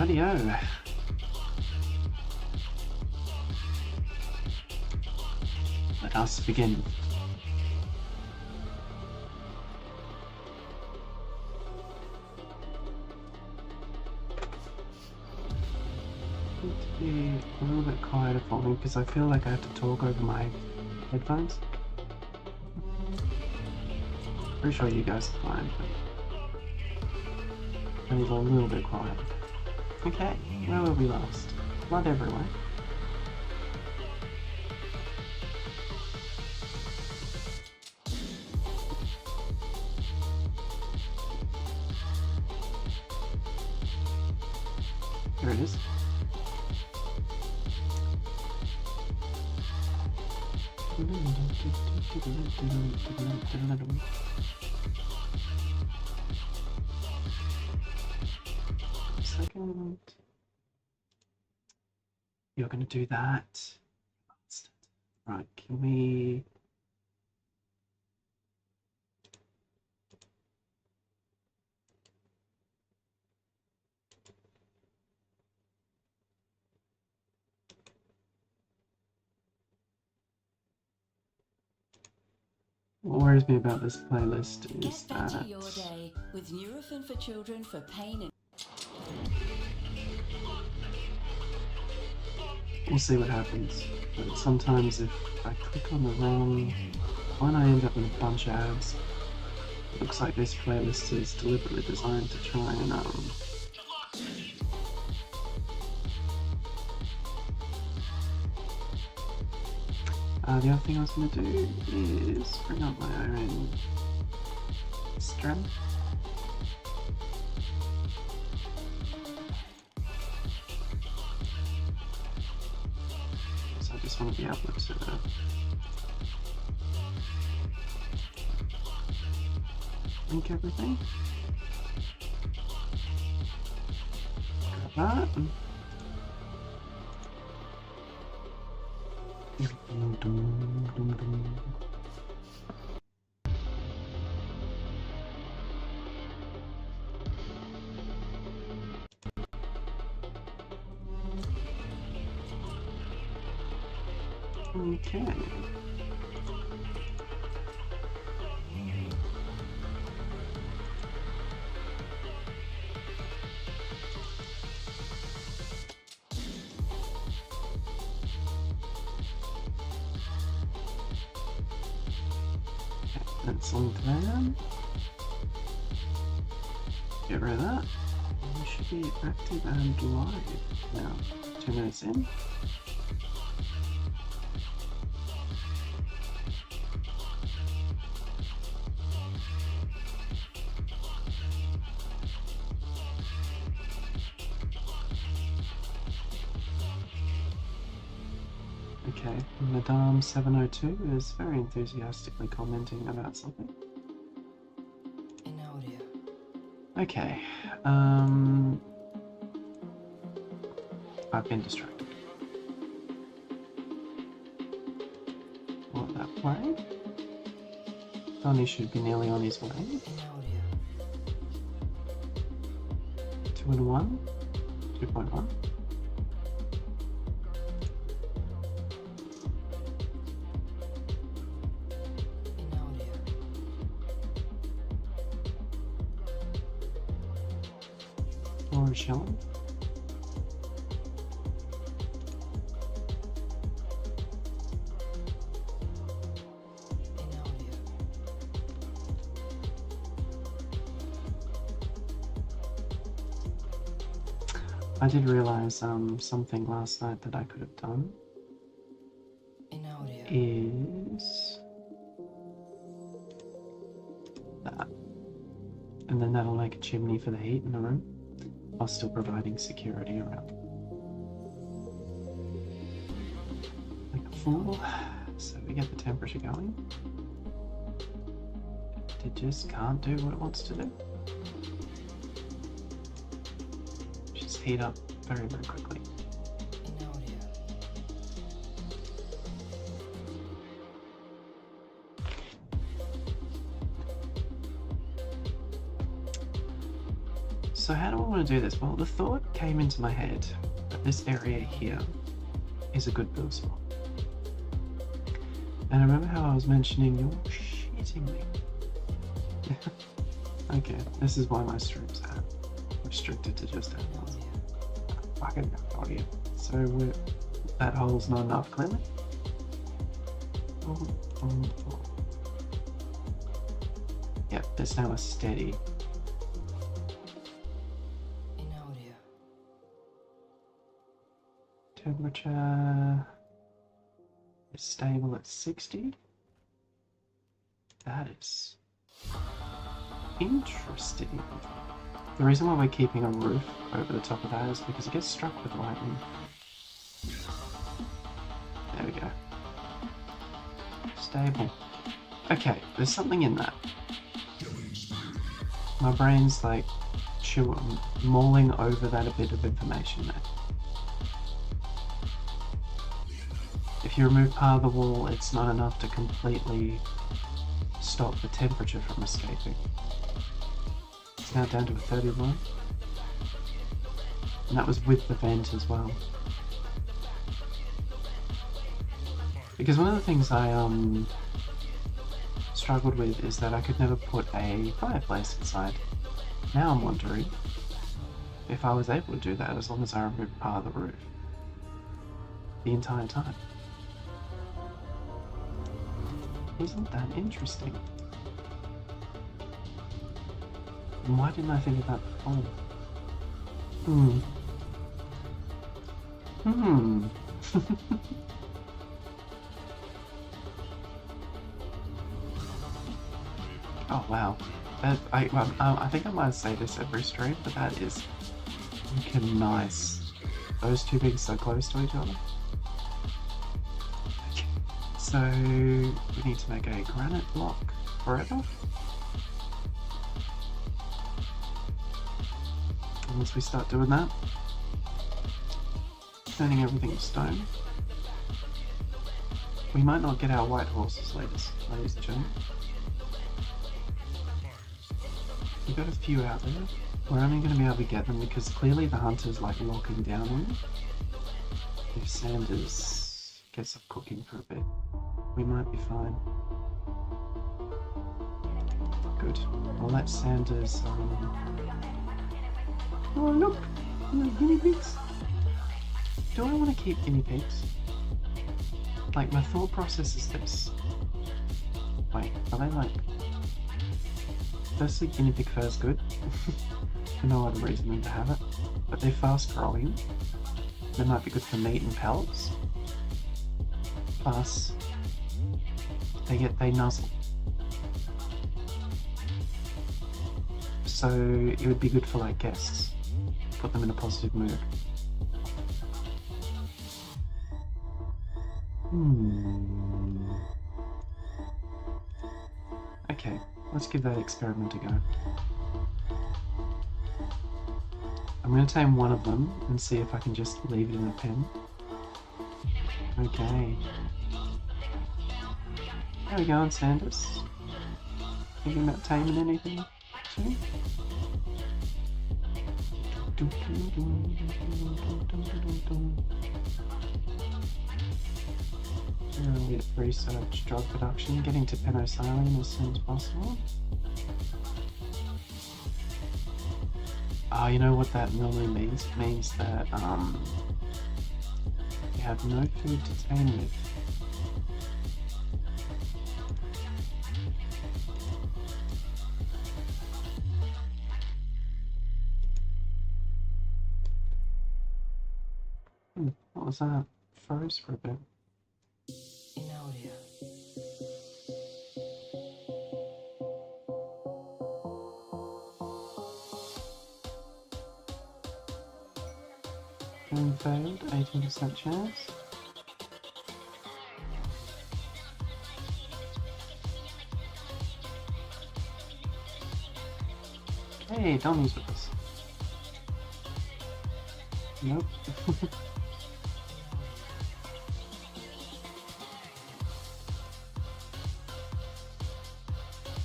Rightio. Let us begin. Need to be a little bit quieter for me because I feel like I have to talk over my headphones. Pretty sure you guys are fine, but I need a little bit quieter. Okay, where were we last? Blood everywhere. Here it is. Second. You're going to do that. Right, can we... What worries me about this playlist is that... Get your day with Nurofen for children for pain and... We'll see what happens. But sometimes if I click on the wrong one, I end up in a bunch of ads. It looks like this playlist is deliberately designed to try and the other thing I was going to do is bring up my own strength. So I just want to be able to link everything. Grab that. Okay. That's linked there. Get rid of that. We should be active and live now. 2 minutes in. Okay, Madame 702 is very enthusiastically commenting about something. In audio. Okay, I've been distracted. What, that play? Tony should be nearly on his way. In audio. 2 and 1, 2.1. In audio. Or Shelley. In audio. I did realise something last night that I could have done In audio. is that. And then that'll make a chimney for the heat in the room while still providing security around. Like a fool. So we get the temperature going. It just can't do what it wants to do. Just heat up very, very quickly. In audio. So how do I want to do this? Well, the thought came into my head that this area here is a good build spot. And remember how I was mentioning you're shitting me? Okay, this is why my streams are restricted to just animals. Fucking audio. So that hole's not enough, clearly. Yep, there's now a steady. In audio. Temperature is stable at 60. That is interesting. The reason why we're keeping a roof over the top of that is because it gets struck with lightning. There we go. Stable. Okay, there's something in that. My brain's like mulling over that a bit of information there. If you remove part of the wall, it's not enough to completely stop the temperature from escaping. It's now down to a 31. And that was with the vent as well. Because one of the things I struggled with is that I could never put a fireplace inside. Now I'm wondering if I was able to do that as long as I removed part of the roof the entire time. Isn't that interesting? And why didn't I think of that before? Oh wow. I think I might say this every stream, but that is freaking nice. Those two being so close to each other. Okay. So we need to make a granite block forever. And once we start doing that, turning everything to stone, we might not get our white horses, ladies and gentlemen. We've got a few out there. We're only going to be able to get them because clearly the hunter's like locking down on them. If Sanders gets up cooking for a bit, we might be fine. Good. I'll let Sanders. Oh look, guinea pigs. Do I want to keep guinea pigs? Like my thought process is this. Wait, are they like? Firstly, guinea pig fur is good. For no other reason than to have it. But they're fast growing. They might be good for meat and pellets. Plus, they nuzzle. So it would be good for like guests. Put them in a positive mood. Okay, let's give that experiment a go. I'm going to tame one of them and see if I can just leave it in a pen. Okay. How are we going, Sanders? Thinking about taming anything soon? Early research drug production, getting to penicillin as soon as possible. Oh, you know what that normally means? It means that you have no food to tame with. What was that? Froze for a bit. In audio. Game failed, 18% chance. Hey, Donnie's with us. Nope.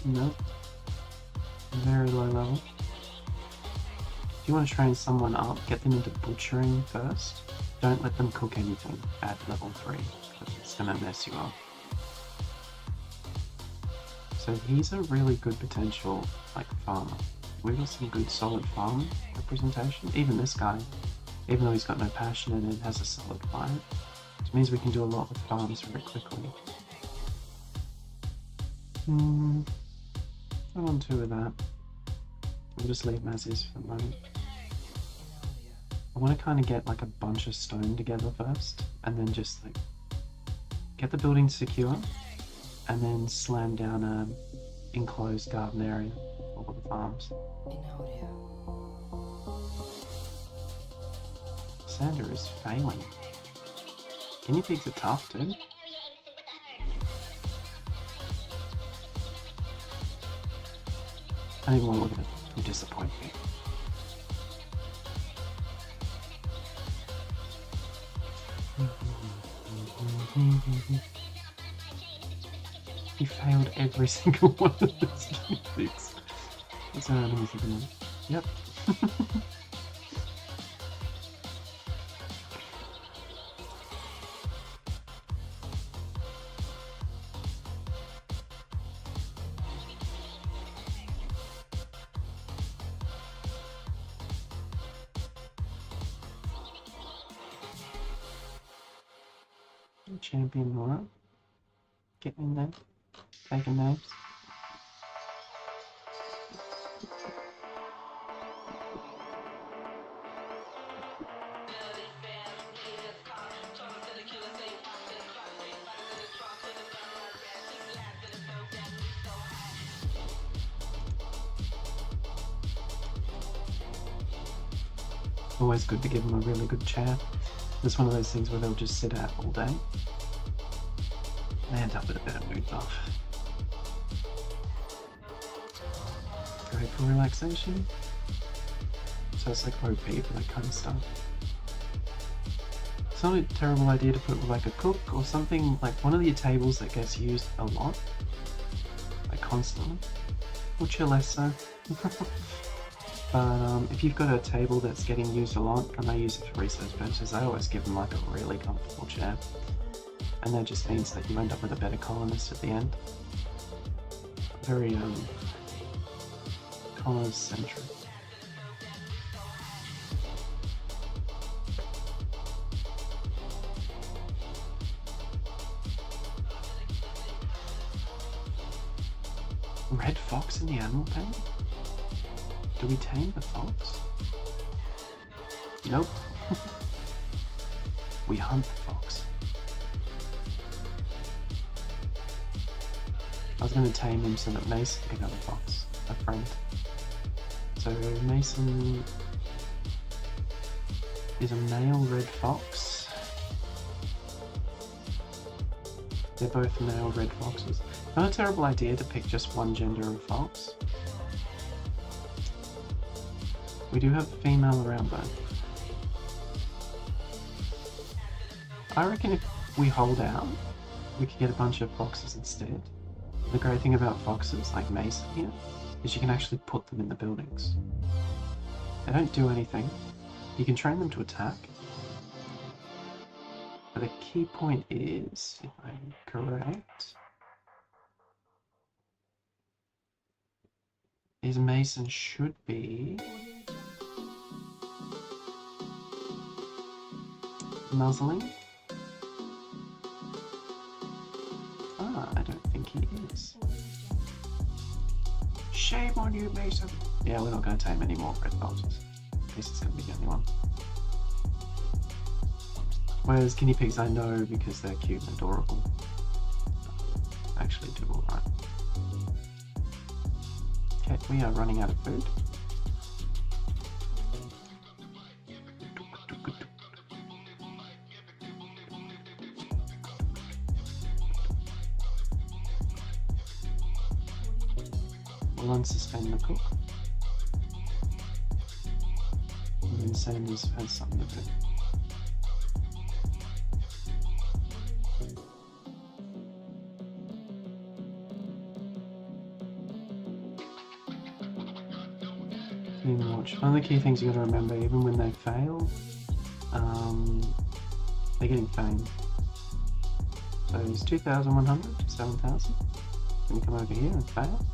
Nope. Very low level. If you want to train someone up, get them into butchering first. Don't let them cook anything at level 3, because it's going to mess you up. So he's a really good potential, like, farmer. We've got some good solid farm representation. Even this guy, even though he's got no passion in it, has a solid climate. Which means we can do a lot with farms very quickly. I want 2 of that. We'll just leave Mazzi's for the moment. I want to kind of get like a bunch of stone together first, and then just like get the building secure, and then slam down a enclosed garden area for all the farms. Sander is failing. Guinea pigs are tough, dude. I don't even want to look at it. You disappoint me. He failed every single one of his guinea pigs. That's how enemies are doing. Yep. Champion Laura. Getting in there. Taking names. Always good to give them a really good chat. It's one of those things where they'll just sit out all day. They end up with a better mood off. Great for relaxation. So it's like OP for that kind of stuff. It's not a terrible idea to put like a cook or something, like one of your tables that gets used a lot. Like constantly. Which are less so. But if you've got a table that's getting used a lot, and I use it for research benches, I always give them like a really comfortable chair. And that just means that you end up with a better colonist at the end. Very colonist centric. Red fox in the animal pen? Do we tame the fox? Nope. We hunt the fox. I was going to tame him so that Mason could have a fox, a friend. So Mason is a male red fox. They're both male red foxes. Not a terrible idea to pick just one gender of fox. We do have a female around though. I reckon if we hold out, we could get a bunch of foxes instead. The great thing about foxes, like Mason here, is you can actually put them in the buildings. They don't do anything. You can train them to attack. But the key point is, if I'm correct, is Mason should be muzzling. I don't think he is. Shame on you, Mason. Yeah, we're not going to tame any more red foxes. This is going to be the only one. Whereas guinea pigs I know because they're cute and adorable. Actually do alright. Okay, we are running out of food. We'll unsuspend the cook. And then Sanders has something to do. Even watch. One of the key things you got to remember, even when they fail, they're getting fame. So it's 2,100, 7,000. Can you come over here and fail?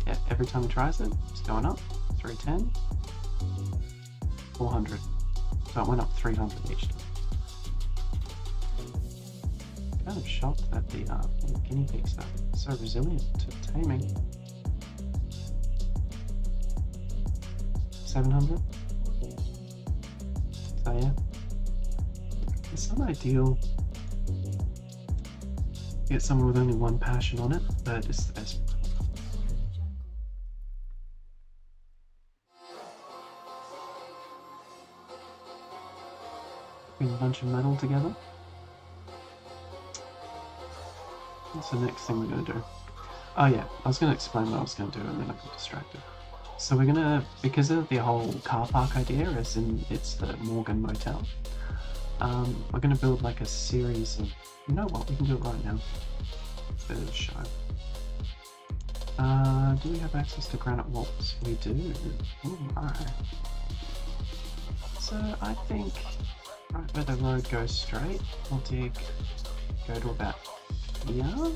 Yeah, every time he tries it, it's going up. 310, 400. So it went up 300 each time. Kind of shocked that the guinea pigs are so resilient to taming. 700. So yeah, it's not ideal. Get someone with only one passion on it, but it's the best. Bring a bunch of metal together. What's the next thing we're going to do? Oh yeah, I was going to explain what I was going to do and then I got distracted. So we're going to, because of the whole car park idea, as in it's the Morgan Motel, we're going to build like a series of, you know what, we can do it right now. For the show. Do we have access to granite walls? We do. Ooh, alright. So I think right where the road goes straight, we'll go to about here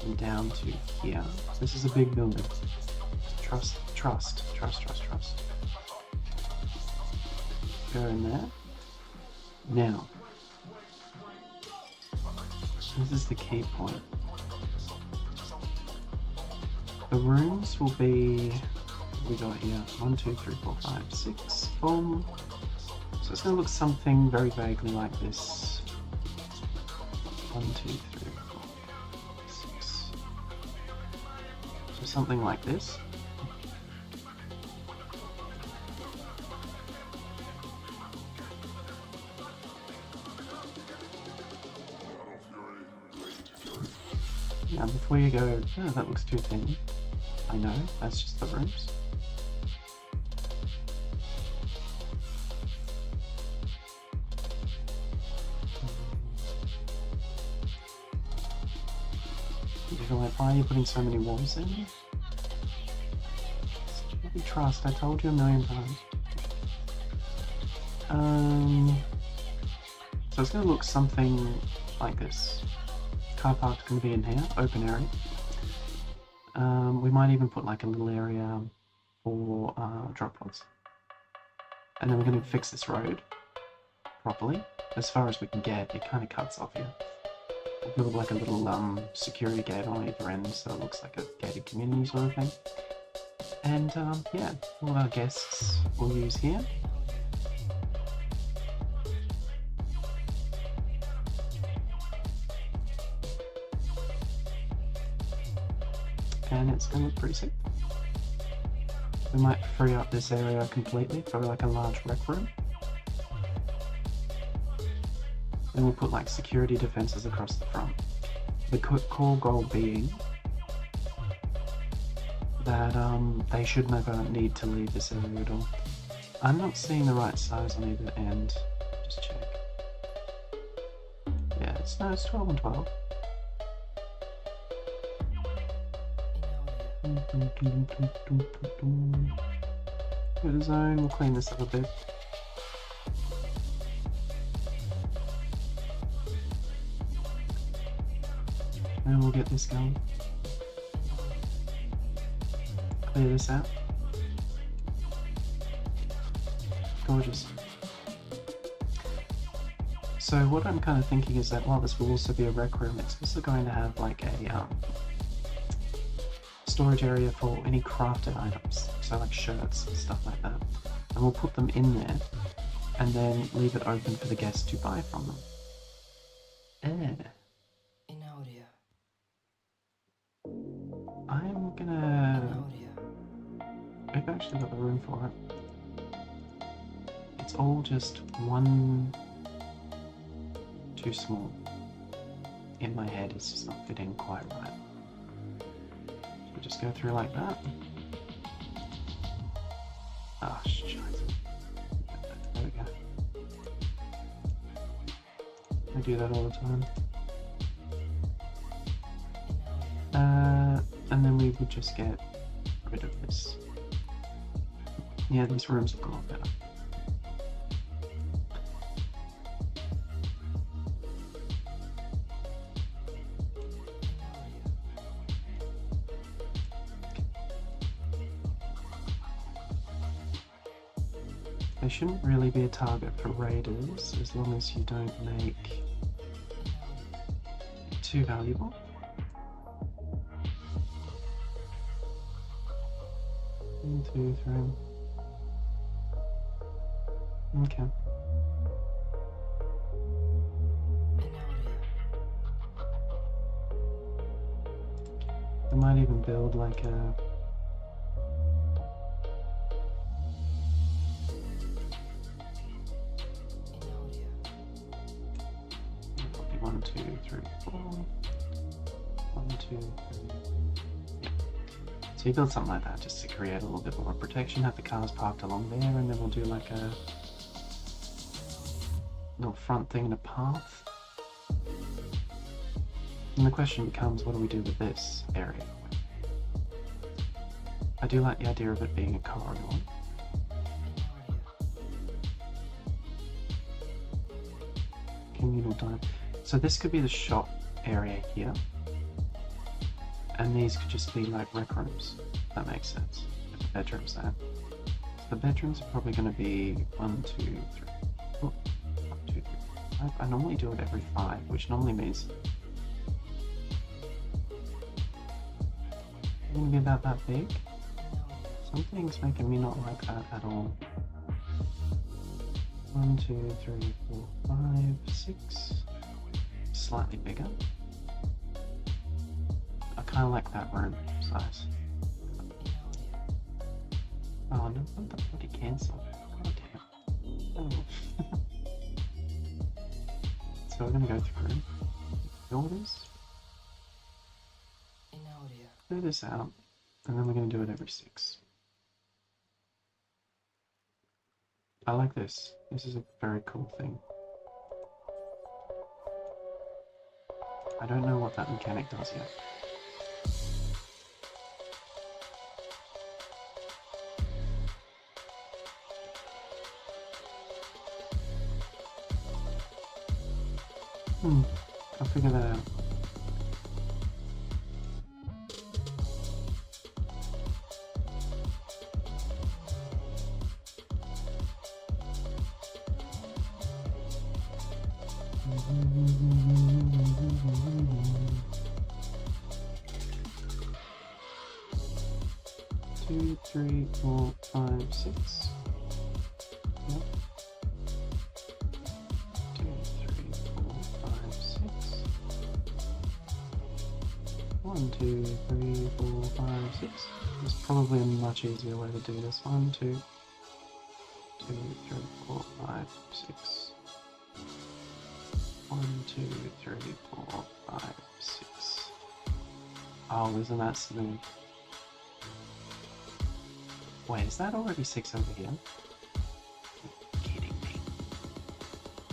and down to here. This is a big building. Trust. Go in there. Now, this is the key point. The rooms will be, what we got here, 1, 2, 3, 4, 5, 6, boom. So it's going to look something very vaguely like this. 1, 2, 3, 4, 6. So something like this. Now before you go, oh, that looks too thin. I know, that's just the rooms. You're like, why are you putting so many walls in? Maybe trust, I told you a million times. So it's going to look something like this. Car park's going to be in here, open area. We might even put like a little area for drop pods. And then we're going to fix this road properly. As far as we can get, it kind of cuts off here. We'll build like a little security gate on either end so it looks like a gated community sort of thing. And yeah, all our guests will use here. And it's going to look pretty sick. We might free up this area completely for like a large rec room. Then we'll put like security defenses across the front. The core goal being that they should never need to leave this area at all. I'm not seeing the right size on either end. Just check. Yeah, it's 12 and 12. Go to zone, we'll clean this up a bit. And we'll get this going. Clear this out. Gorgeous. So what I'm kind of thinking is that while this will also be a rec room, it's also going to have like a storage area for any crafted items, so like shirts and stuff like that. And we'll put them in there and then leave it open for the guests to buy from them. I'm gonna... We've actually got the room for it. It's all just one too small. In my head, it's just not fitting quite right. So just go through like that. Ah, oh, shit. There we go. I do that all the time. And then we would just get rid of this. Yeah, these rooms look a lot better. They shouldn't really be a target for raiders as long as you don't make it too valuable. One, two, three. Okay. I might even build like a probably 1, 2, 3, 4. 1, 2, 3. Yeah. So you build something like that just to create a little bit more protection, have the cars parked along there, and then we'll do like a little front thing and a path. And the question becomes, what do we do with this area? I do like the idea of it being a corridor. Communal dining. So this could be the shop area here. And these could just be like rec rooms. If that makes sense. If the bedrooms there. So the bedrooms are probably going to be 1, 2, 3. Oh, 1, 2, 3. I normally do it every 5, which normally means it's going to be about that big. Something's making me not like that at all. 1, 2, 3, 4, 5, 6. Slightly bigger. I kind of like that room size. Oh no, what the bloody cancel? God damn. Oh. So we're gonna go through orders. Clear this out, and then we're gonna do it every 6. I like this. This is a very cool thing. I don't know what that mechanic does yet. I'll figure that out. Two, 3, 4, 5, 6. Yep. 2, 3, 4, 5, 6. 1, 2, 3, 4, 5, 6. There's probably a much easier way to do this. 1, 2, 2, 3, 4, 5, 6. 1, 2, 3, 4, 5, 6. Oh, isn't that smooth? Wait, is that already 6 over here? You're kidding me.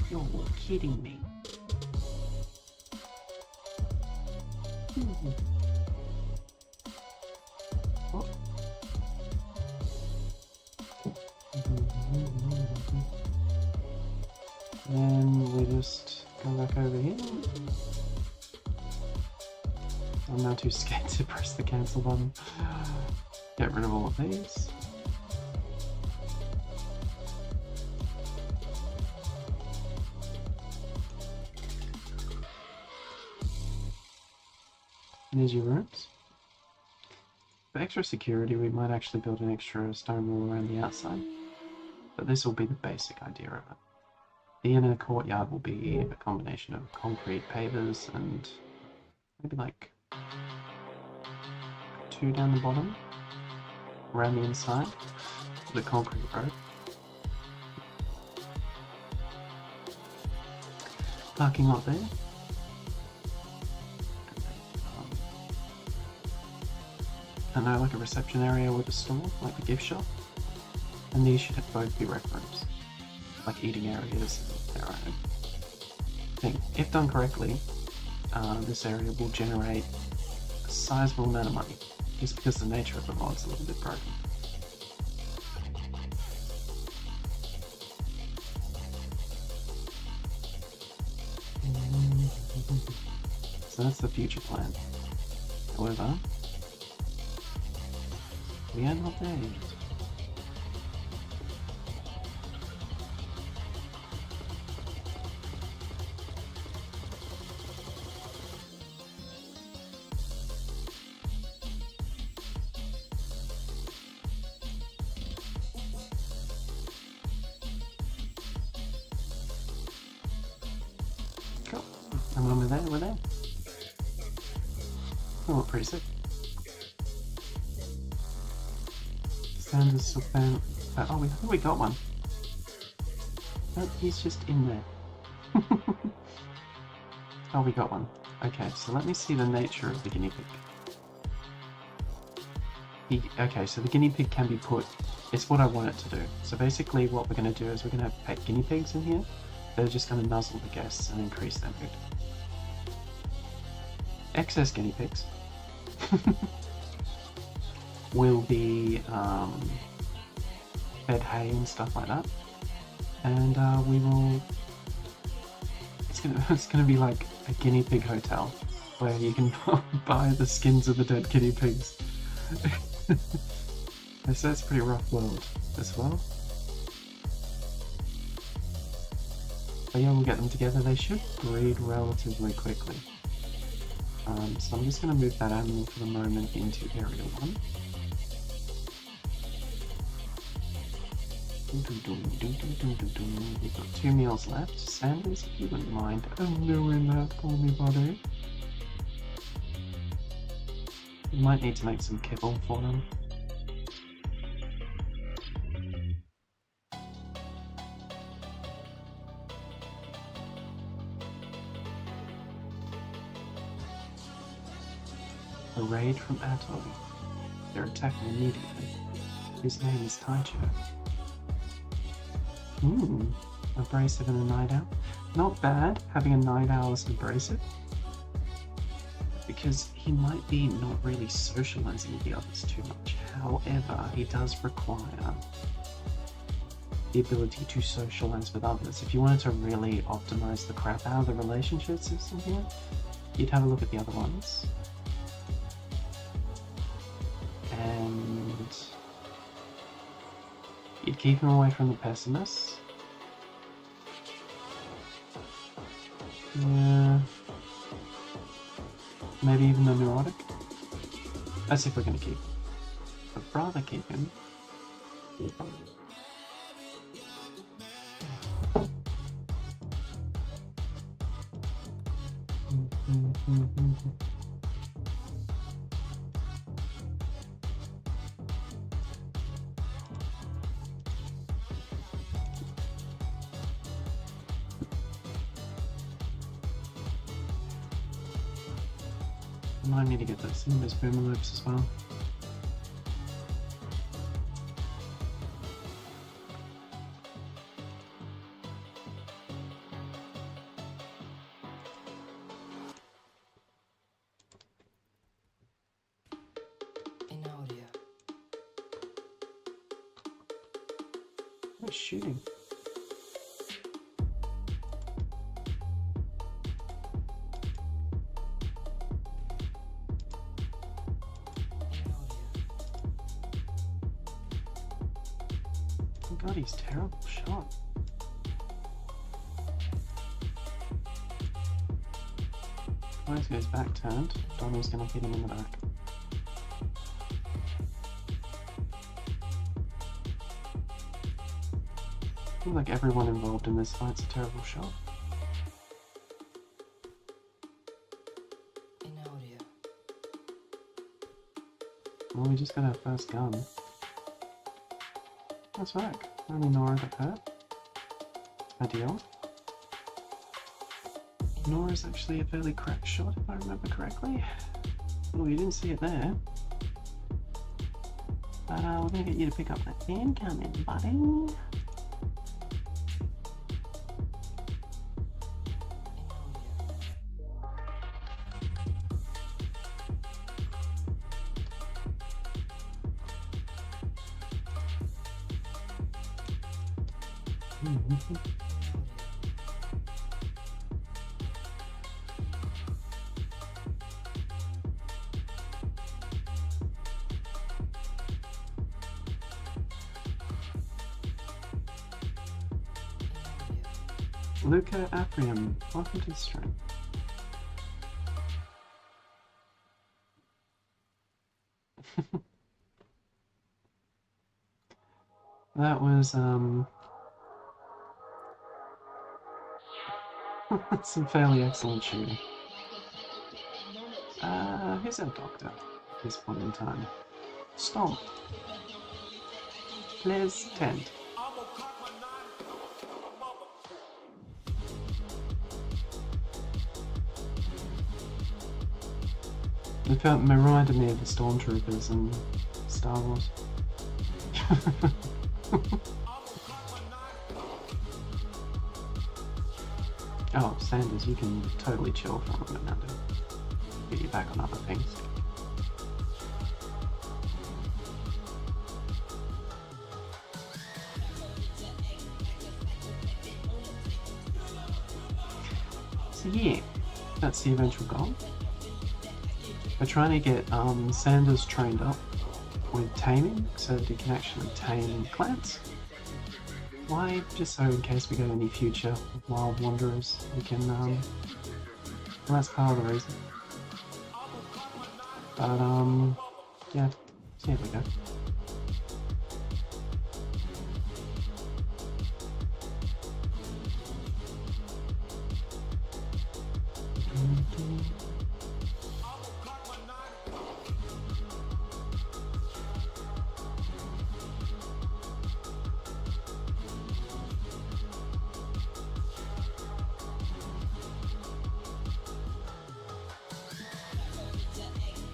You're kidding me. What? Then we just go back over here. I'm now too scared to press the cancel button. Get rid of all of these. And there's your rooms. For extra security, we might actually build an extra stone wall around the outside. But this will be the basic idea of it. The inner courtyard will be a combination of concrete pavers and maybe like 2 down the bottom, around the inside, the concrete road. Parking lot there. I know, like a reception area with a store, like a gift shop. And these should both be rec rooms, like eating areas, their own thing. If done correctly, this area will generate a sizable amount of money. just because the nature of the mod's a little bit broken. So that's the future plan. However, we are not there yet. Cool. And when we're there. Oh, pretty sick. Sanders still found. Oh, I think we got one. Oh, he's just in there. Oh, we got one. Okay, so let me see the nature of the guinea pig. Okay, so the guinea pig can be put. It's what I want it to do. So basically, what we're going to do is we're going to have pet guinea pigs in here. They're just going to nuzzle the guests and increase their mood. Excess guinea pigs will be fed hay and stuff like that, and we will. It's gonna be like a guinea pig hotel where you can buy the skins of the dead guinea pigs. So that's a pretty rough world as well. But yeah, we'll get them together. They should breed relatively quickly. So I'm just going to move that animal for the moment into Area 1. We've got 2 meals left. Sanders, if you wouldn't mind doing that for me, buddy. We might need to make some kibble for them. A raid from Atoll. They're attacking immediately. His name is Taicho. Abrasive and a night owl. Not bad having a night owl as an abrasive, because he might be not really socializing with the others too much. However, he does require the ability to socialize with others. If you wanted to really optimize the crap out of the relationship system here, you'd have a look at the other ones. And you'd keep him away from the pessimists. Yeah. Maybe even the neurotic. That's if we're gonna keep him. I'd rather keep him. I might need to get those boomer loops as well. Who's shooting? Oh god, he's terrible shot. Where's his back turned? Donnie's gonna hit him in the back. I feel like everyone involved in this fight's a terrible shot. Well, we just got our first gun. That's right. Only Nora got hurt. Ideal. Nora's actually a fairly cracked shot, if I remember correctly. Oh, you didn't see it there. But we're gonna get you to pick up that incoming, buddy. Luca Aprium, welcome to the stream. That was some fairly excellent shooting. Who's our doctor at this point in time? Stomp. Players tent. It reminded me of the stormtroopers in Star Wars. Oh, Sanders, you can totally chill for a minute now, dude. Get you back on other things. So yeah, that's the eventual goal. We're trying to get Sanders trained up with taming so that he can actually tame clans. Why? Just so in case we get any future wild wanderers, we can, well, that's part of the reason. But, yeah, so here we go.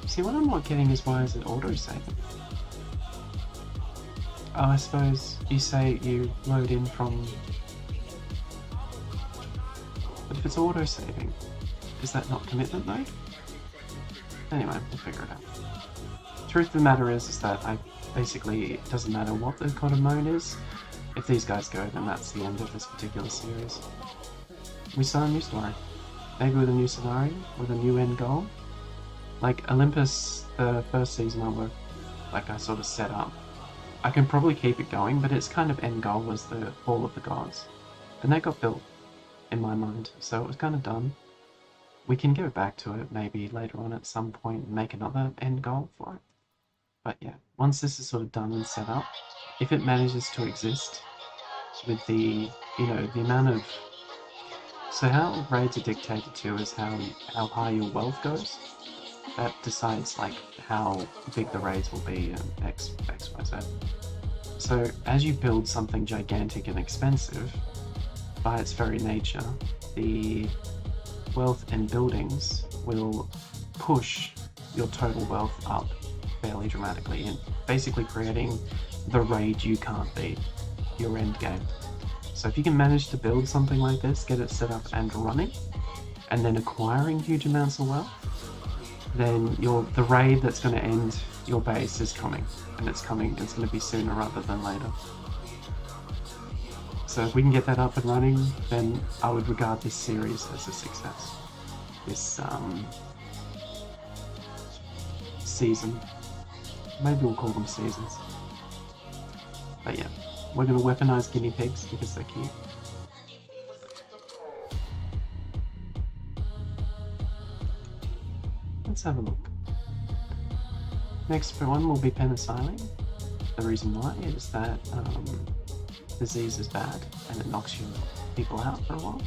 See, what I'm not getting is why is it auto-saving? Oh, I suppose you say you load in from... But if it's auto-saving, is that not commitment mode? Anyway, we'll figure it out. Truth of the matter is that basically, it doesn't matter what the kind of mode is. If these guys go, then that's the end of this particular series. We saw a new story. Maybe with a new scenario, with a new end goal. Like Olympus, the first season I sort of set up. I can probably keep it going, but its kind of end goal was the Fall of the Gods. And that got built in my mind, so it was kind of done. We can go back to it maybe later on at some point and make another end goal for it. But yeah, once this is sort of done and set up, if it manages to exist with the, the amount of... So how raids are dictated to is how high your wealth goes. That decides like how big the raids will be and X, Y, Z. So as you build something gigantic and expensive, by its very nature, the wealth in buildings will push your total wealth up fairly dramatically and basically creating the raid you can't beat, your end game. So if you can manage to build something like this, get it set up and running, and then acquiring huge amounts of wealth, then the raid that's going to end your base is coming, and it's going to be sooner rather than later. So if we can get that up and running, then I would regard this series as a success. This season. Maybe we'll call them seasons. But yeah, we're going to weaponize guinea pigs because they're cute. Let's have a look. Next one will be penicillin. The reason why is that disease is bad and it knocks you people out for a while.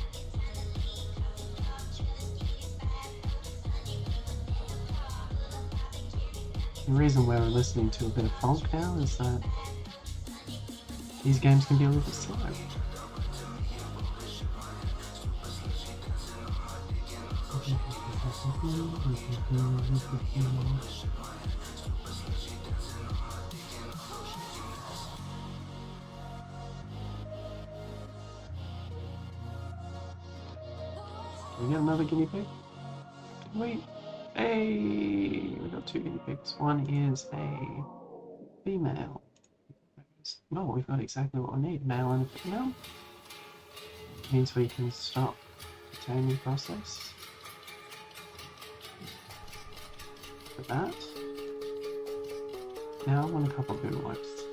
The reason we're listening to a bit of funk now is that these games can be a little bit slow. Can we get another guinea pig? Wait. Hey, we got two guinea pigs. One is a female. Oh, we've got exactly what we need. Male and a female. means we can stop the taming process. For that. Now I want a couple of envelopes.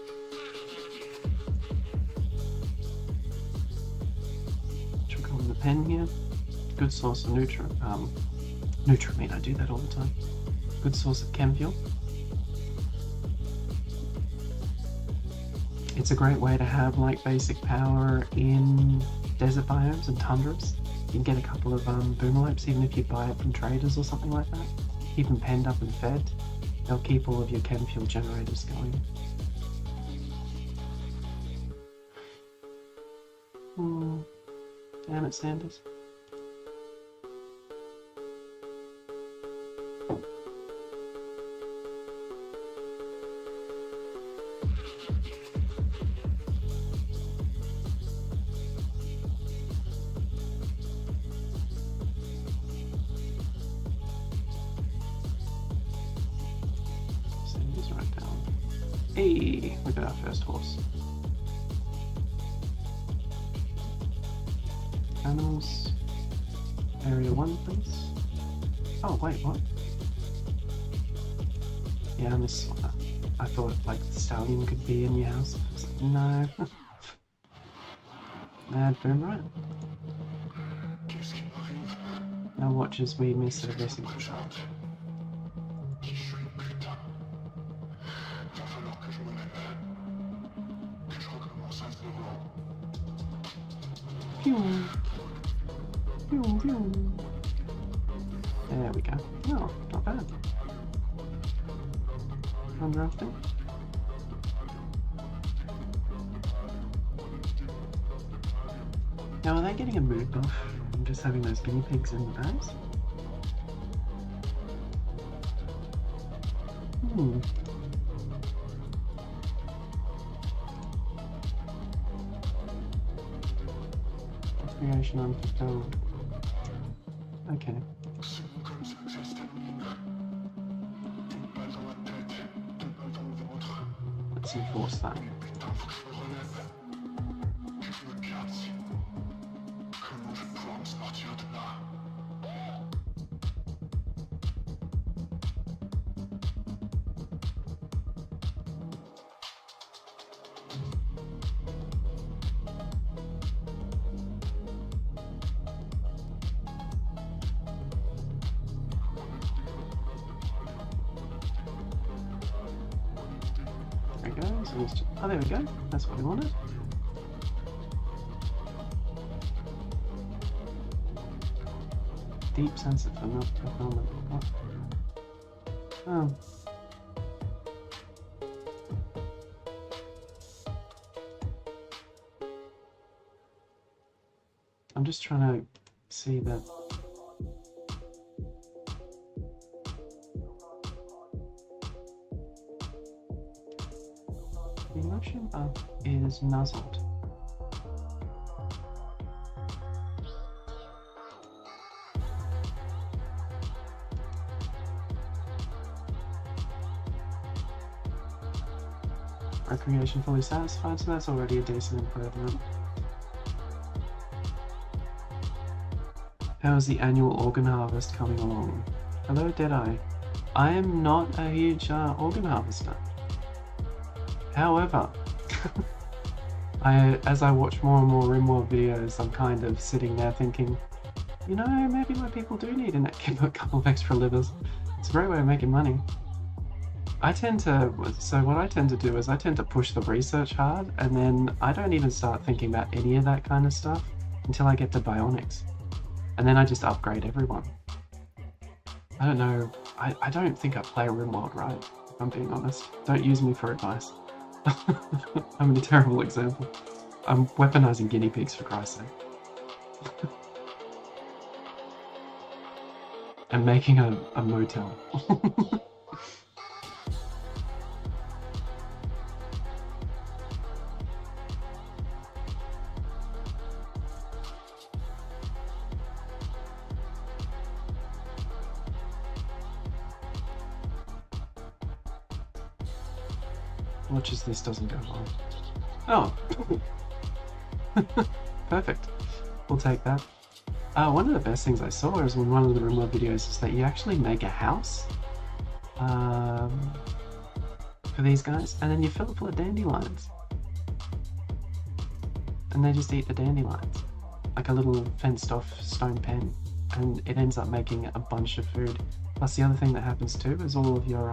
Should we call them the pen here? Good source of nutramine, I do that all the time. Good source of chem fuel. It's a great way to have like basic power in desert biomes and tundras. You can get a couple of boomalopes even if you buy it from traders or something like that. Keep them penned up and fed. They'll keep all of your chem fuel generators going. Damn it, Sanders. Sanders right down. Hey, we got our first horse. Animals. Area 1, please. Oh, wait, what? Yeah, I missed one. I thought, like, the stallion could be in your house. I was like, no. Mad boom, right? Now watch as we miss every single shot. Pew. Pew, pew. There we go. Oh, not bad. Undrafting. Now, are they getting a mood buff from just having those guinea pigs in the bags? Creation unfulfilled. Okay. Let's enforce that. There we go. So let's just, oh, there we go. That's what we wanted. Deep sense of fulfillment. What? Oh. I'm just trying to see that. The emotion up is nuzzled. Recreation fully satisfied, so that's already a decent improvement. How is the annual organ harvest coming along? Hello, Deadeye. I am not a huge organ harvester. However, as I watch more and more Rimworld videos, I'm kind of sitting there thinking, you know, maybe my people do need a couple of extra livers. It's a great way of making money. So what I tend to do is I tend to push the research hard, and then I don't even start thinking about any of that kind of stuff until I get to bionics. And then I just upgrade everyone. I don't know, I don't think I play Rimworld right, if I'm being honest. Don't use me for advice. I'm a terrible example. I'm weaponizing guinea pigs, for Christ's sake. And making a motel. Watch as this doesn't go wrong. Oh! Perfect. we'll take that. One of the best things I saw is in one of the Rimworld videos is that you actually make a house for these guys, and then you fill it full of dandelions. And they just eat the dandelions. Like a little fenced off stone pen, and it ends up making a bunch of food. Plus the other thing that happens too is all of your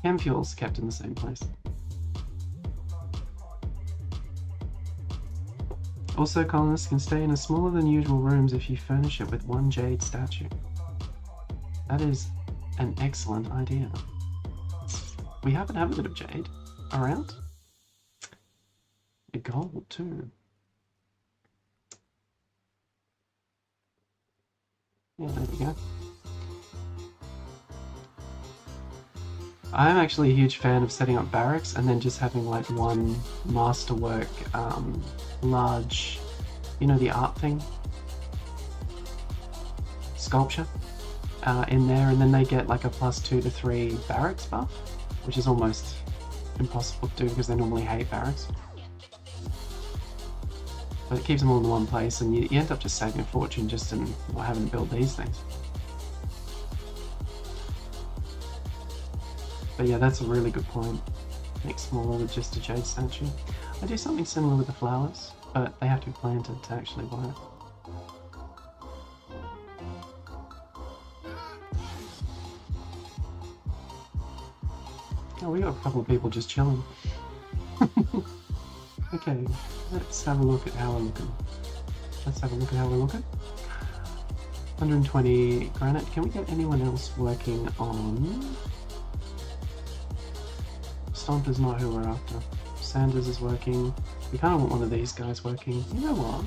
chem fuels kept in the same place. Also, colonists can stay in a smaller than usual rooms if you furnish it with one jade statue. That is an excellent idea. We happen to have a bit of jade around. A gold too. Yeah, there we go. I'm actually a huge fan of setting up barracks and then just having like one masterwork, large, you know, the art thing? Sculpture in there, and then they get like a +2 to 3 barracks buff, which is almost impossible to do because they normally hate barracks. But it keeps them all in one place, and you end up just saving a fortune just in not having to build these things. But yeah, that's a really good point. Make smaller with just a jade statue. I do something similar with the flowers, but they have to be planted to actually work. Oh, we got a couple of people just chilling. Okay, let's have a look at how we're looking. 120 granite. Can we get anyone else working on... Stomper's not who we're after. Sanders is working. We kind of want one of these guys working. You know what?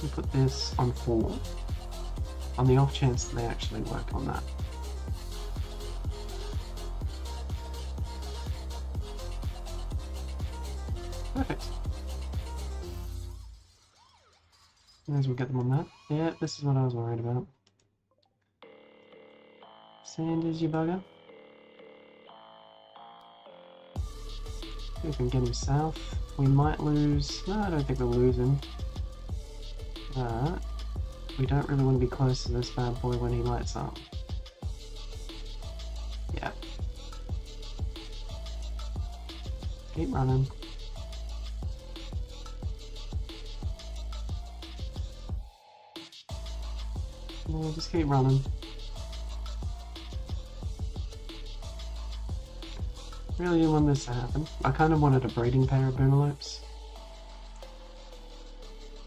We put this on 4. On the off chance that they actually work on that. Perfect. May as well get them on that. Yeah, this is what I was worried about. Sanders, you bugger. We can get him south. We might lose... No, I don't think we'll lose him. But we don't really want to be close to this bad boy when he lights up. Yeah. Keep running. No, just keep running. Really didn't want this to happen. I kind of wanted a breeding pair of boomalops.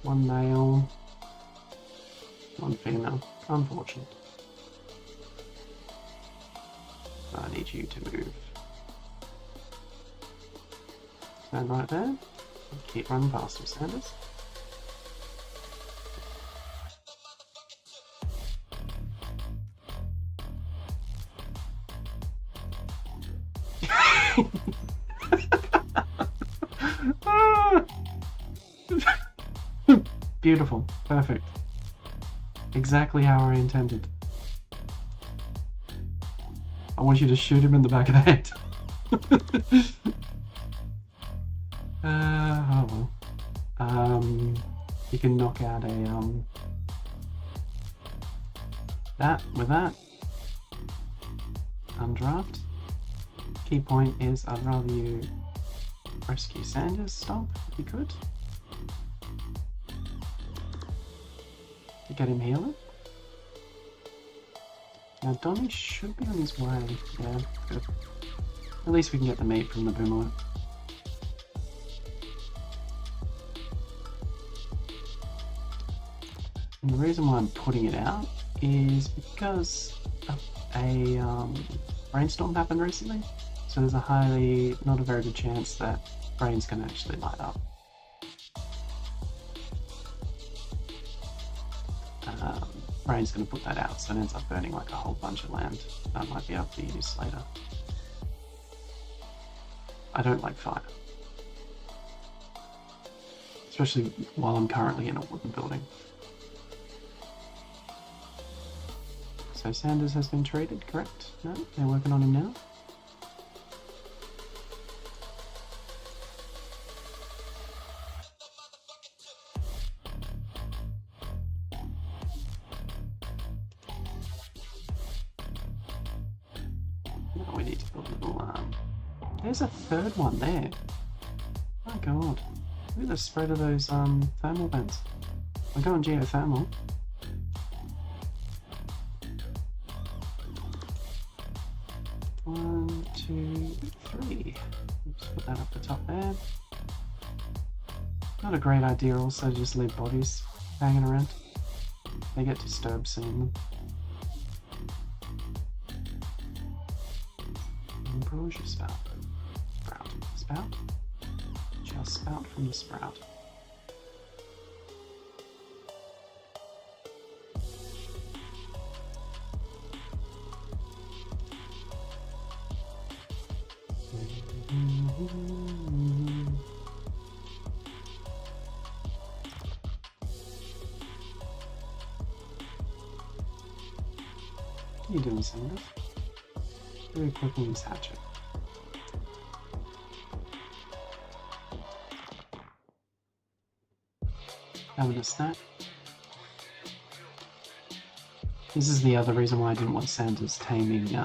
One male, one female. Unfortunate. I need you to move. Stand right there. Keep running past him, Sanders. Beautiful. Perfect. Exactly how I intended. I want you to shoot him in the back of the head. Oh well. You can knock out a that with that. Undraft. Key point is I'd rather you rescue Sanders. Stop if you could. To get him healing. Now Donnie should be on his way. Yeah, good. At least we can get the meat from the boomerang. And the reason why I'm putting it out is because a rainstorm happened recently. So there's not a very good chance that brain's going to actually light up. Brain's going to put that out, so it ends up burning like a whole bunch of land that might be able to be used later. I don't like fire. Especially while I'm currently in a wooden building. So Sanders has been treated, correct? No, they're working on him now. beautiful little there's a third one there. My god. Look at the spread of those thermal vents. We're going geothermal. One, two, three. Let's put that up the top there. Not a great idea also to just leave bodies hanging around. They get disturbed seeing them. Improve your spout. Sprout. Spout? Just spout from the sprout. What are you doing, Sanders? Very equipping this hatchet. Having a snack. This is the other reason why I didn't want Sanders taming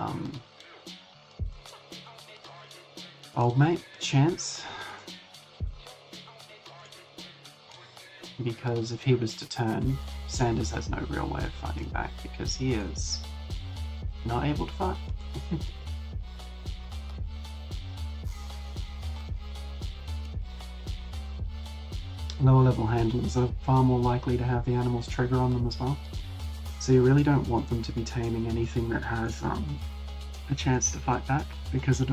old mate, Chance. Because if he was to turn, Sanders has no real way of fighting back because he is not able to fight. Lower level handlers are far more likely to have the animal's trigger on them as well. So you really don't want them to be taming anything that has a chance to fight back, because at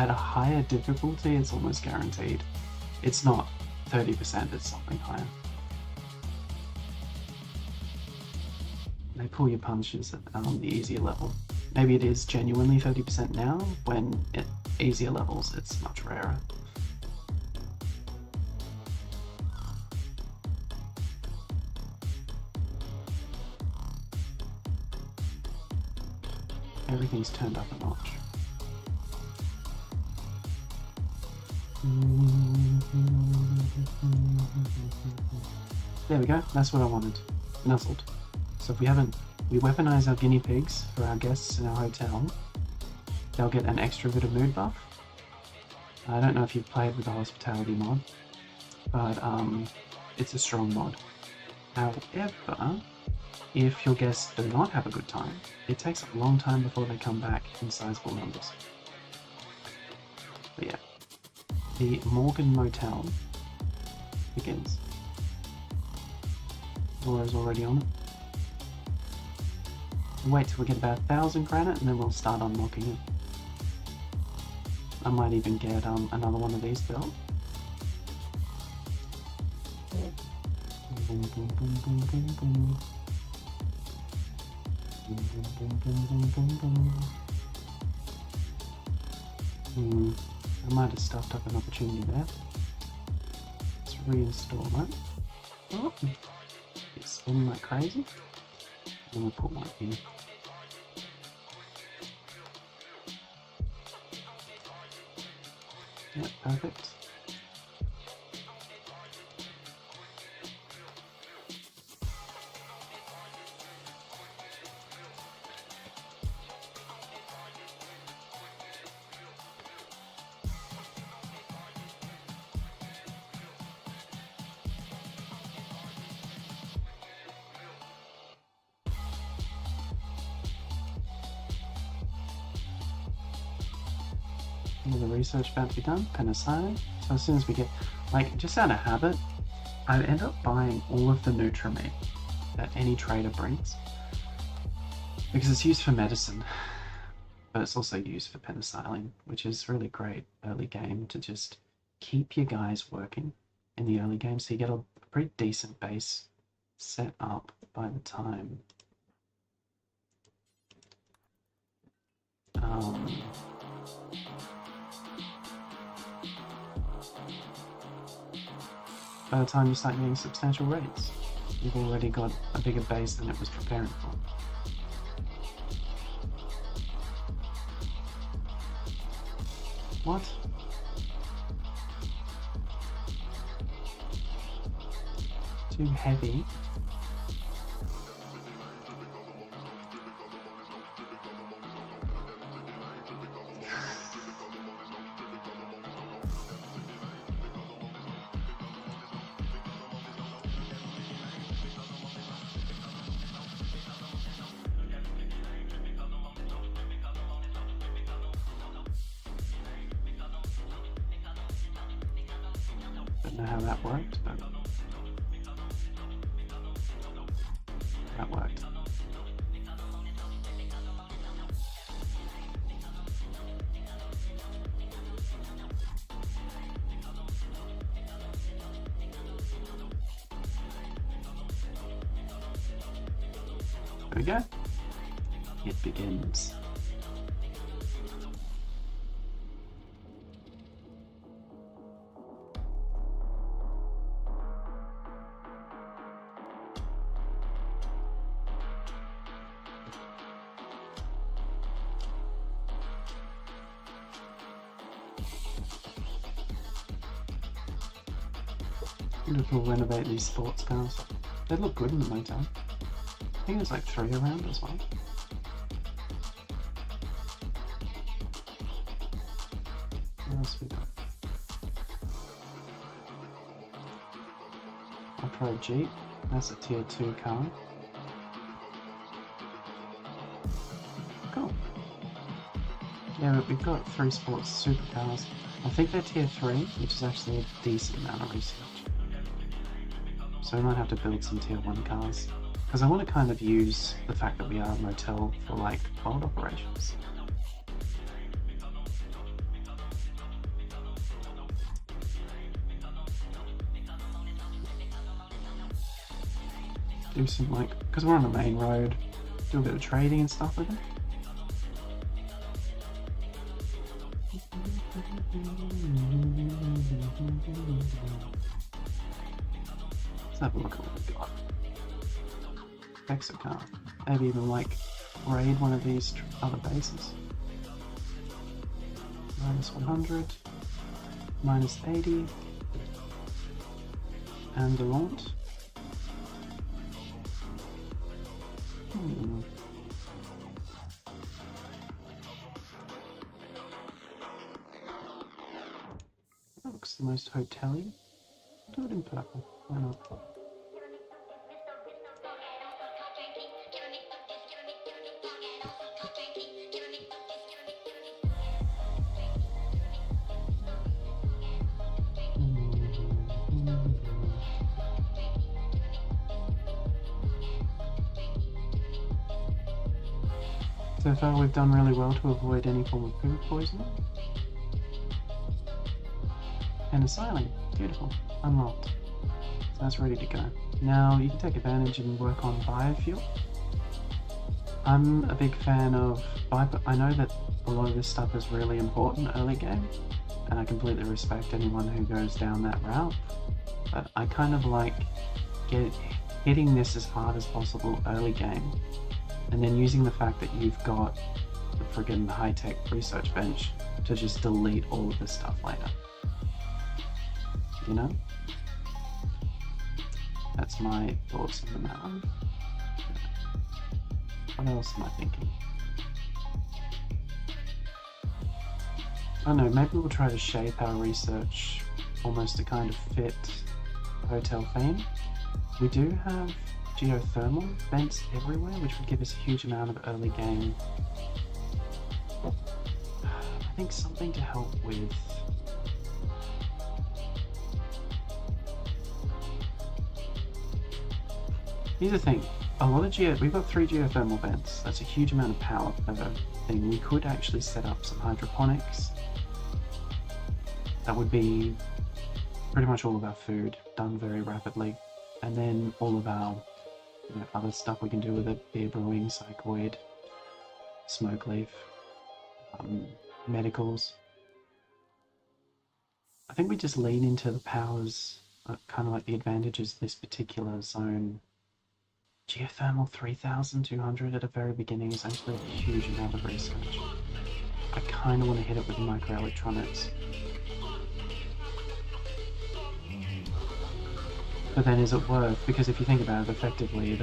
a higher difficulty it's almost guaranteed. It's not 30%, it's something higher. They pull your punches at the easier level. Maybe it is genuinely 30% now, when at easier levels it's much rarer. Everything's turned up a notch. There we go, that's what I wanted. Nuzzled. So if we weaponize our guinea pigs for our guests in our hotel, they'll get an extra bit of mood buff. I don't know if you've played with the hospitality mod, but it's a strong mod. However, if your guests do not have a good time, it takes a long time before they come back in sizable numbers. But yeah, the Morgan Motel begins. Laura's already on it. We'll wait till we get about 1,000 granite and then we'll start unlocking it. I might even get another one of these built. Boom, boom, boom, boom, boom, boom. Boom, boom, boom, boom, boom, boom. I might have stuffed up an opportunity there. Let's reinstall that. Oh, it's spinning like crazy. And we'll put one here. Yep, perfect. The research about to be done, penicillin. So as soon as we get, like, just out of habit, I end up buying all of the Nutrimate that any trader brings because it's used for medicine, but it's also used for penicillin, which is really great early game to just keep your guys working in the early game, so you get a pretty decent base set up by the time you start getting substantial rates. You've already got a bigger base than it was preparing for. What? Too heavy. don't know how that worked, but that worked. There we go. It begins. We'll renovate these sports cars. They look good in the Motel. I think there's like 3 around as well. What else we got? Off-road Jeep. That's a tier 2 car. Cool. Yeah, but we've got 3 sports supercars. I think they're tier 3, which is actually a decent amount of research. So we might have to build some tier 1 cars. Because I want to kind of use the fact that we are a motel for like world operations. Do some like, because we're on the main road, do a bit of trading and stuff with it. Let's have a look at what we've got. Exit car. Maybe even like raid one of these other bases. Minus 100, minus 80, and the launch. That looks the most hotel-y. Do it in purple. Why not? So far we've done really well to avoid any form of food poisoning. And asylum, beautiful, unlocked. So that's ready to go. Now you can take advantage and work on biofuel. I'm a big fan of I know that a lot of this stuff is really important early game, and I completely respect anyone who goes down that route, but I kind of like hitting this as hard as possible early game, and then using the fact that you've got the friggin' high-tech research bench to just delete all of this stuff later. You know? That's my thoughts on the matter. What else am I thinking? I don't know, maybe we'll try to shape our research almost to kind of fit hotel theme. We do have geothermal vents everywhere, which would give us a huge amount of early game. I think something to help with here's the thing, a lot of we've got 3 geothermal vents. That's a huge amount of power per thing. We could actually set up some hydroponics. That would be pretty much all of our food done very rapidly. And then all of our other stuff we can do with it, beer brewing, psychoid, smoke leaf, medicals. I think we just lean into the powers, kind of like the advantages of this particular zone. Geothermal 3200 at the very beginning is actually a huge amount of research. I kind of want to hit it with microelectronics. But then is it worth? Because if you think about it, effectively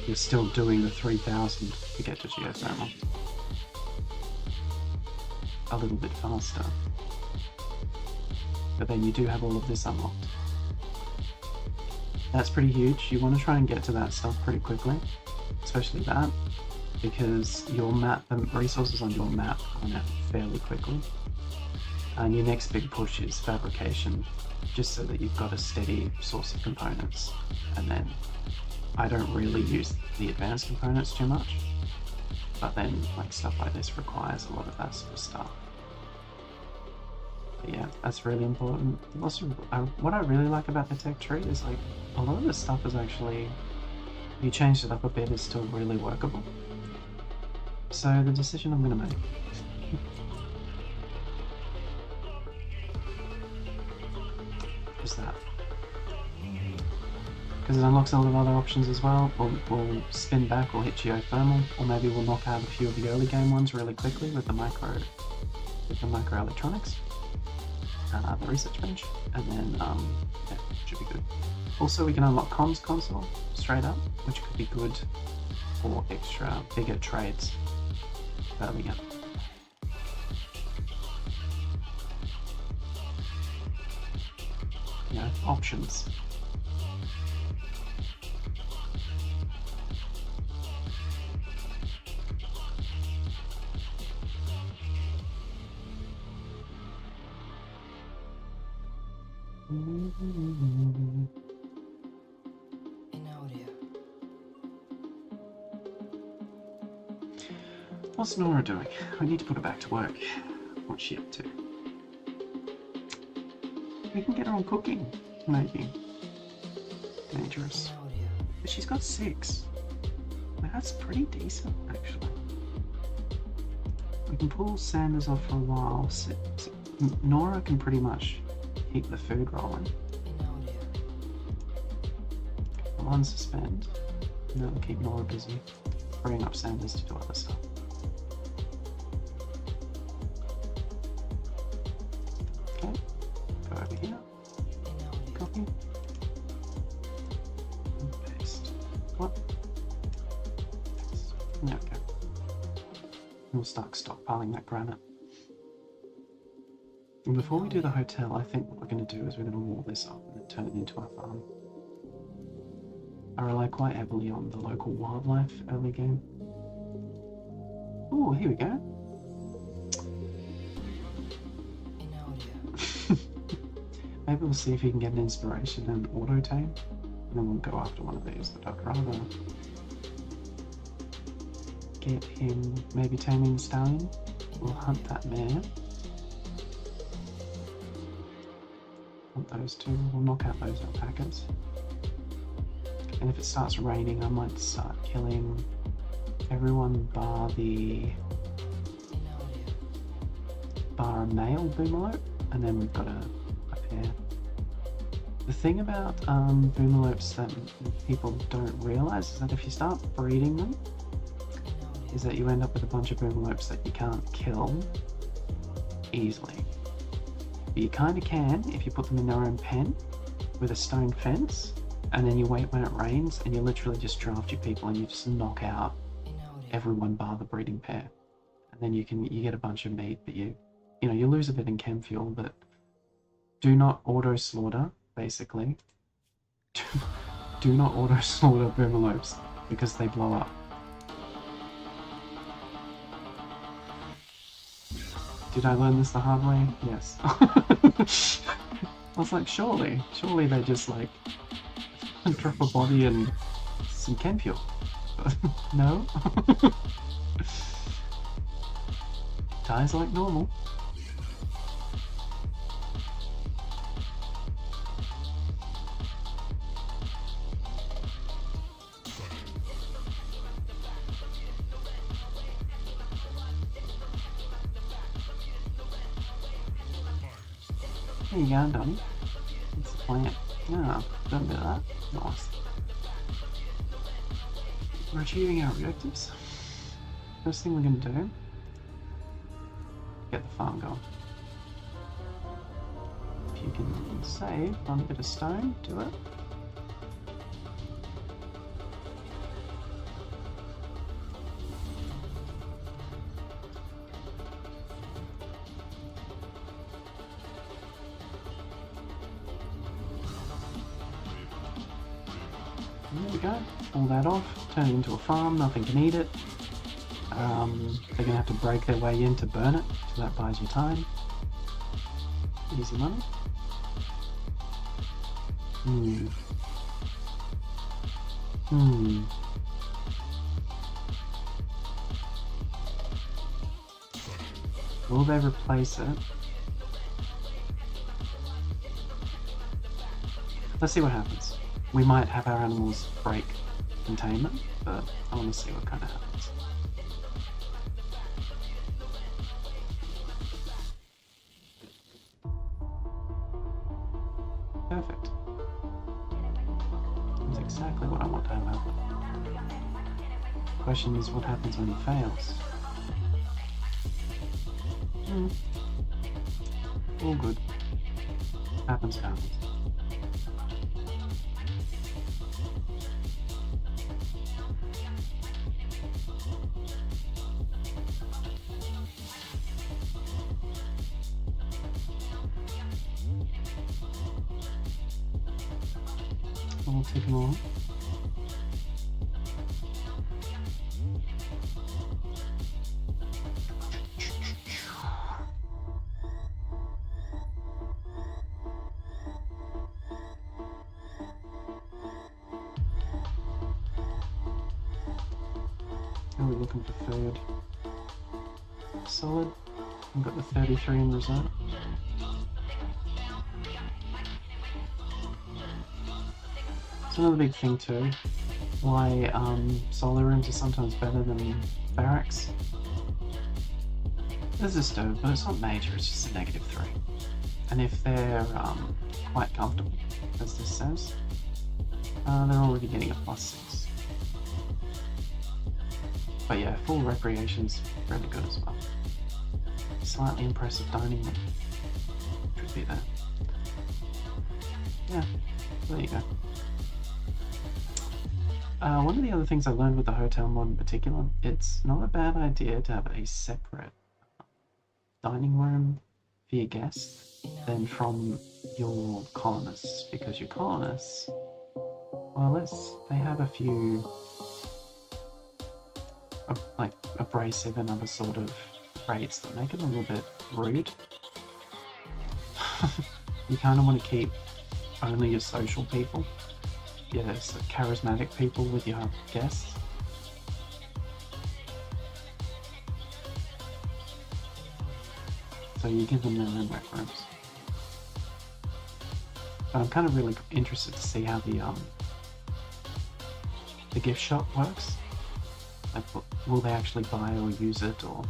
you're still doing the 3000 to get to geothermal. A little bit faster. But then you do have all of this unlocked. That's pretty huge. You want to try and get to that stuff pretty quickly, especially that, because your map, the resources on your map run out fairly quickly. And your next big push is fabrication, just so that you've got a steady source of components. And then I don't really use the advanced components too much, but then like stuff like this requires a lot of that sort of stuff. But yeah, that's really important. Also, what I really like about the tech tree is like a lot of the stuff is actually, if you changed it up a bit, is still really workable. So the decision I'm going to make is that, because it unlocks a lot of other options as well. We'll spin back or hit geothermal, or maybe we'll knock out a few of the early game ones really quickly with the microelectronics, the research bench, and then yeah, should be good. Also, we can unlock comms console straight up, which could be good for extra bigger trades early up. You know, options. In audio. What's Nora doing? We need to put her back to work. What's she up to? We can get her on cooking, maybe. Dangerous. In audio. But she's got 6. That's pretty decent, actually. We can pull Sanders off for a while. Nora can pretty much keep the food rolling. In audio. I'll unsuspend. And that'll keep Nora busy, freeing up Sanders to do other stuff. Okay, go over here. In audio. Copy. And paste. What? Paste. There we go. We'll start stockpiling that granite. And before we do the hotel, I think what we're going to do is we're going to wall this up and then turn it into our farm. I rely quite heavily on the local wildlife early game. Oh, here we go. In audio. Maybe we'll see if he can get an inspiration and auto tame, and then we'll go after one of these. But I'd rather get him maybe taming the stallion. We'll hunt that mare. Hunt those two. We'll knock out those alpacas. And if it starts raining, I might start killing everyone bar a male boomallope, and then we've got a pair. The thing about boomalopes that people don't realise is that if you start breeding them, is that you end up with a bunch of boomalopes that you can't kill easily. But you kind of can if you put them in their own pen with a stone fence, and then you wait when it rains, and you literally just draft your people and you just knock out everyone bar the breeding pair, and then you get a bunch of meat, but you lose a bit in chem fuel. But do not auto slaughter, basically. Do not auto slaughter boomalopes because they blow up. Did I learn this the hard way? Yes. I was like, surely they just like drop a body and some chem fuel. No. Dies like normal. There you go, Donnie. It's a plant. Yeah, don't do that. Nice. We're achieving our objectives. First thing we're going to do, get the farm going. If you can save on a bit of stone, do it. There we go, pull that off, turn it into a farm, nothing can eat it. They're going to have to break their way in to burn it, so that buys you time. Easy money. Hmm. Hmm. Will they replace it? Let's see what happens. We might have our animals break containment, but I want to see what kind of happens. Perfect. That's exactly what I want to have happen. Question is, what happens when he fails? All good. Happens. I'll take them all. How are we looking for food? Solid. I've got the 33 in reserve. It's another big thing too, why solar rooms are sometimes better than barracks. There's a stove, but it's not major, it's just a -3. And if they're quite comfortable, as this says, they're already getting a +6. But yeah, full recreation's really good as well. Slightly impressive dining room. Should be there. Yeah, there you go. One of the other things I learned with the hotel mod in particular, it's not a bad idea to have a separate dining room for your guests than from your colonists, because your colonists, well, they have a few like abrasive and other sort of traits that make it a little bit rude. You kind of want to keep only your social people. Yes, charismatic people with your guests. So you give them their own rec rooms. But I'm kind of really interested to see how the gift shop works. Like, will they actually buy or use it, or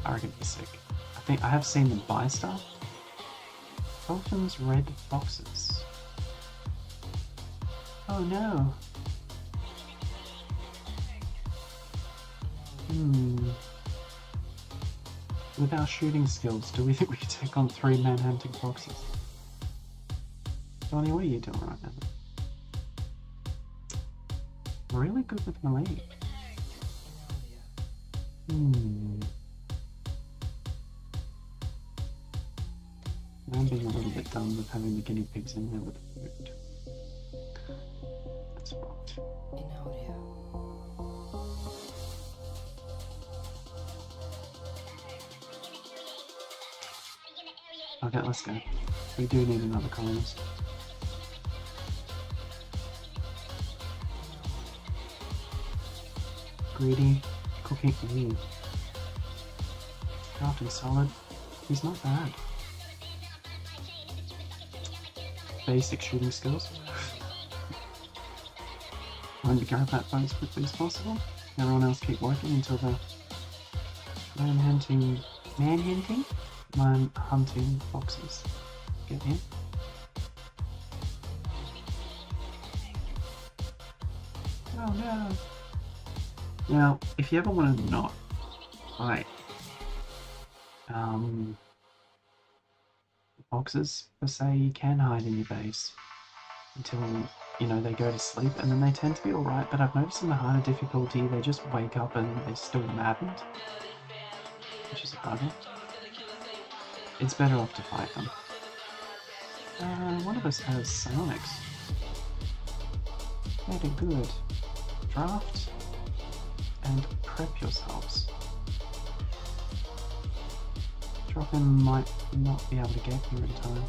I reckon it'd be sick. I think I have seen them buy stuff. Dolphins' red boxes. Oh no. With our shooting skills, do we think we could take on 3 manhunting boxes? Johnny, what are you doing right now? Really good with melee. I'm being a little bit dumb with having the guinea pigs in there with food. That's right. Okay, let's go. We do need another colonist. Greedy, cooking. Crafting solid. He's not bad. Basic shooting skills. Trying to grab that boat as quickly as possible. Everyone else keep working until the manhunting boxes get in. Oh no. Now, if you ever want to not fight boxes per se, you can hide in your base until, you know, they go to sleep, and then they tend to be alright, but I've noticed in the harder difficulty they just wake up and they're still maddened, which is a bugger. It's better off to fight them. One of us has psionics. Very good. Draft and prep yourselves. Troffin might not be able to get here in time.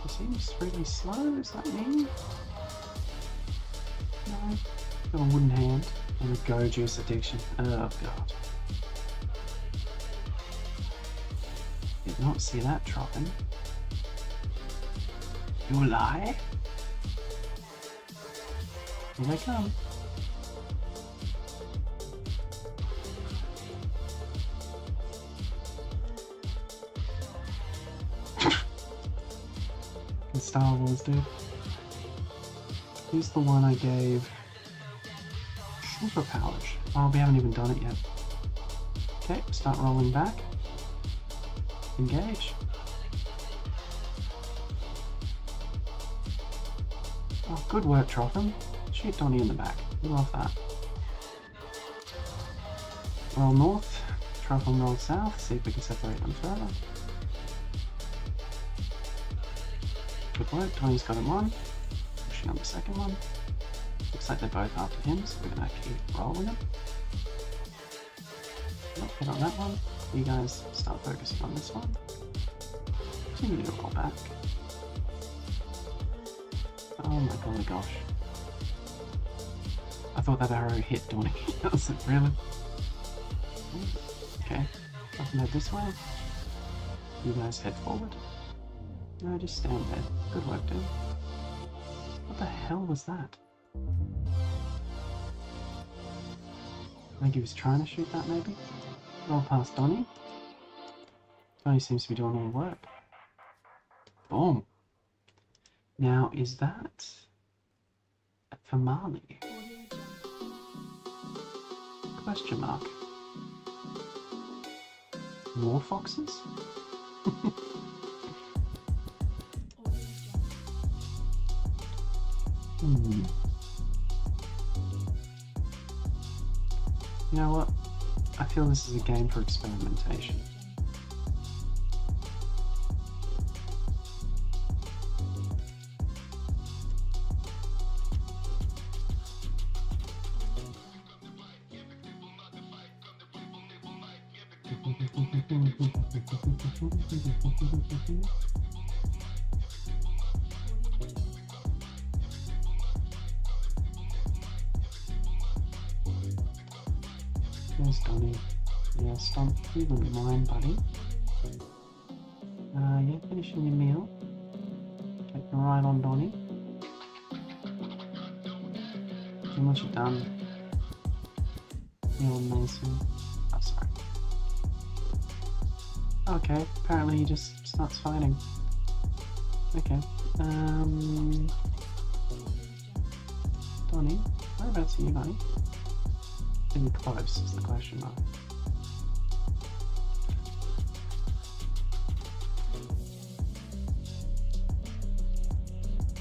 He seems really slow, is that me? No. Got a wooden hand and a go juice addiction. Oh god. Did not see that, Troffin. You lie? Here they come. Star Wars, dude. Who's the one I gave superpowers? Oh, we haven't even done it yet. Okay, start rolling back. Engage. Oh, good work, Troffin. Shoot Donnie in the back. We love that. Roll north. Troffin roll south. See if we can separate them further. Good work, Tony's got him one. Pushing on the second one. Looks like they're both after him, so we're gonna keep rolling them. Nope, hit on that one. You guys start focusing on this one. Continue to roll back. Oh my golly gosh. I thought that arrow hit Donnie. Was it really? Okay, I can head this way. You guys head forward. No, just stand there. Good work, dude. What the hell was that? I think he was trying to shoot that, maybe? Roll past Donnie. Donnie seems to be doing all the work. Boom. Now, is that for Marley? Question mark. More foxes? You know what? I feel this is a game for experimentation. There's Donnie. Yeah, Stomp, you wouldn't mind, buddy. Yeah, finishing your meal. Take the right on Donnie. And once you're done, meal Mason. Oh, sorry. Okay, apparently he just starts fighting. Okay. Donnie, whereabouts are you, buddy? Pretty close is the question mark.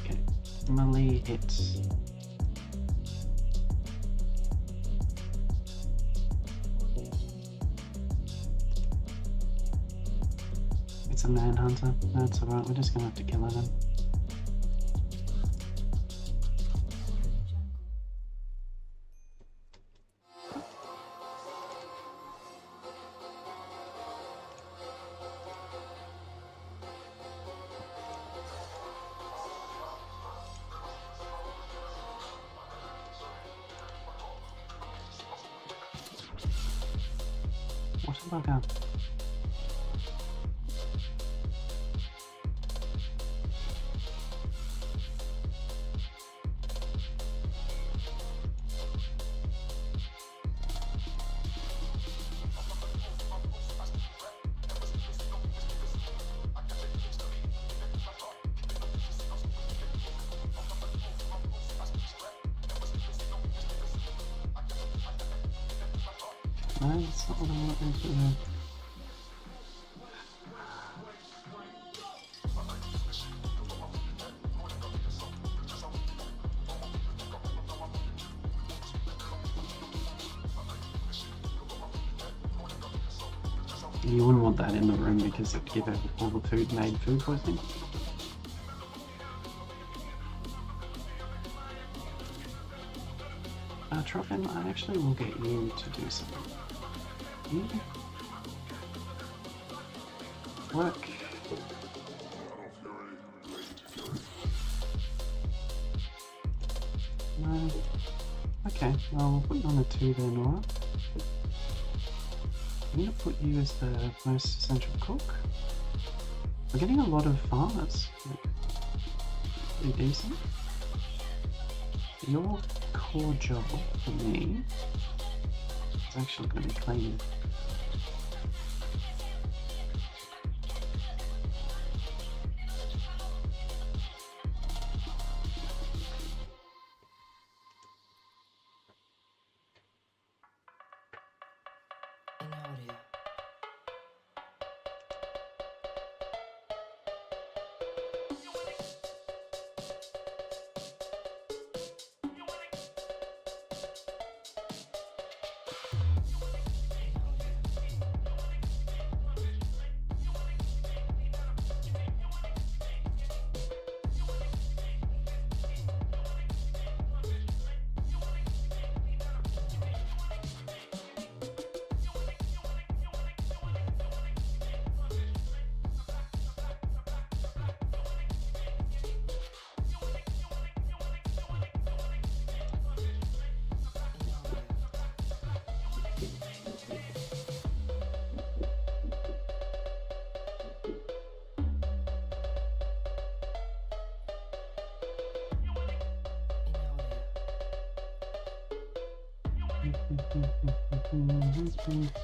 Okay, melee hits. It's a manhunter. That's alright, we're just gonna have to kill him. What a bugger. No, that's not what I want them to do. You wouldn't want that in the room because it would give all the food made food poisoning. Troffin, I actually will get you to do something. You work. No. Okay, well, we'll put you on a 2 there, Nora. I'm going to put you as the most essential cook. We're getting a lot of farmers. Pretty decent. Your core job for me is actually going to be cleaning.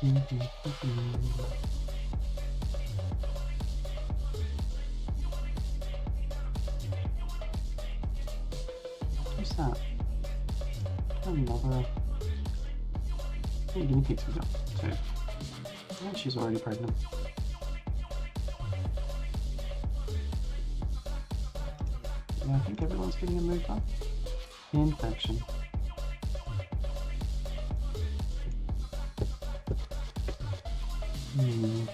Inaudie. Who's that? Another. How many guinea pigs we got? 2. And she's already pregnant. Yeah, I think everyone's getting a move up. Infection. Inaudie.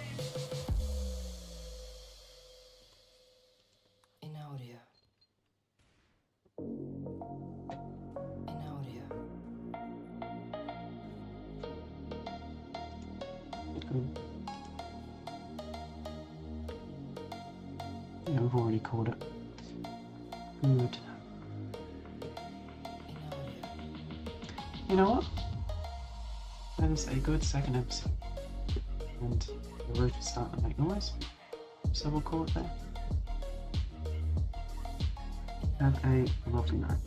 Inaudie. Good. Yeah, I've already caught it. Good. Inaudie. You know what? That is a good second episode. And the roof is starting to make noise. So we'll call it there. Have a lovely night.